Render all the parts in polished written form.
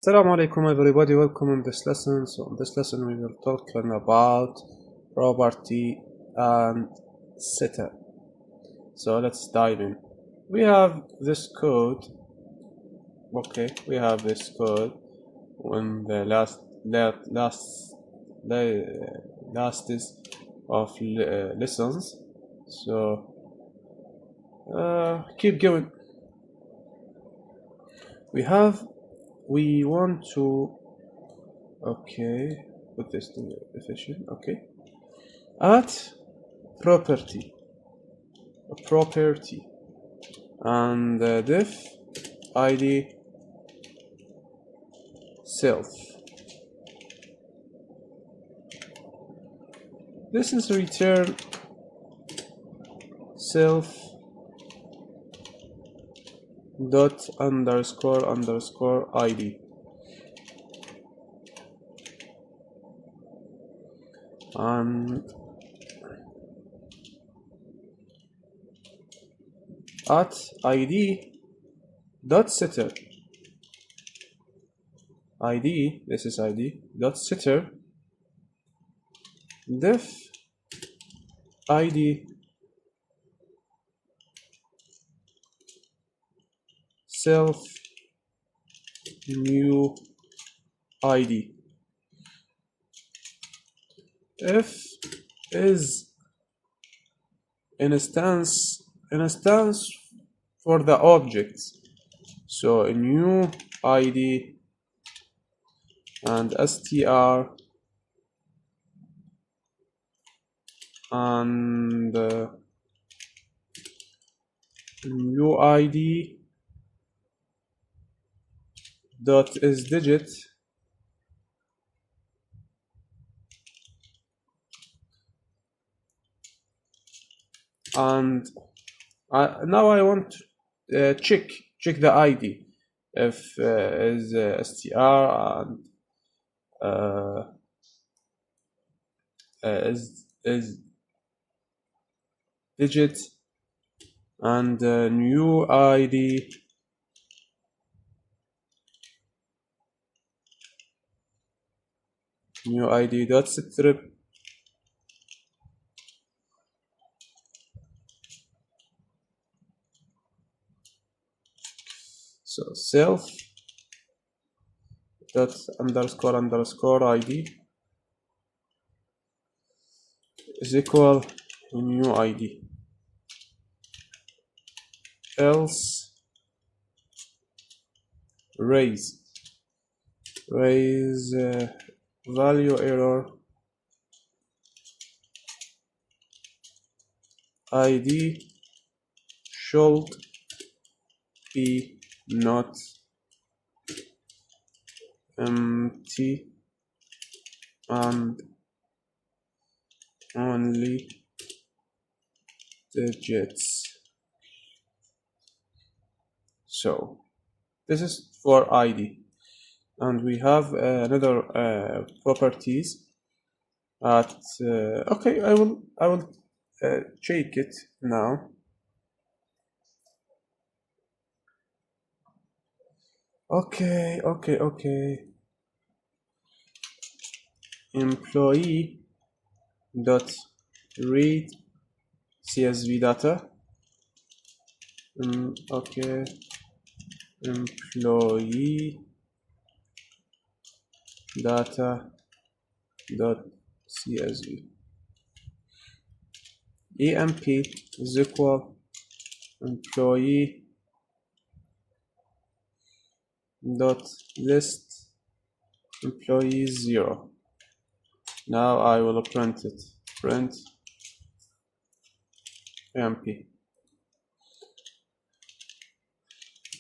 Assalamu alaikum everybody, welcome in this lesson. So in this lesson we will talking about property and setter. So let's dive in. We have this code. Okay, we have this code when the last is of lessons. So keep going. We want to put this to efficient. At property and def id self. This is return self dot underscore id, and at id dot setter. This is id dot setter def id self new id. If is instance for the object, so a new id and str and new id dot is digit and now I want to check the id if is str and is digit and new id dot strip so self dot underscore id is equal new id, else raise value error id should be not empty and only digits. So this is for id, and we have another properties at okay, I will check it now. Okay. Employee dot read CSV data. Employee data dot CSV. EMP is equal employee dot list employees 0. Now I will print it. Print emp.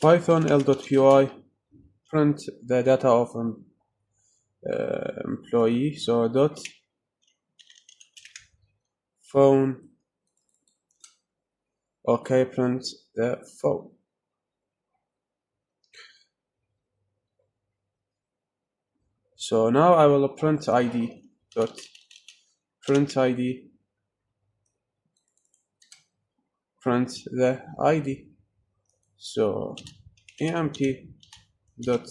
Python l.py print the data of an employee. So dot phone. Okay, print the phone. So now I will print id dot print id, print the id. So emp dot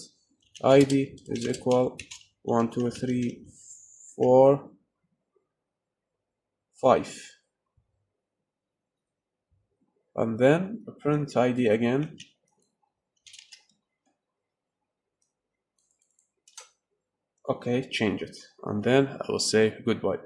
id is equal 1 2 3 4 5, and then print id again. Okay, change it, and then I will say goodbye.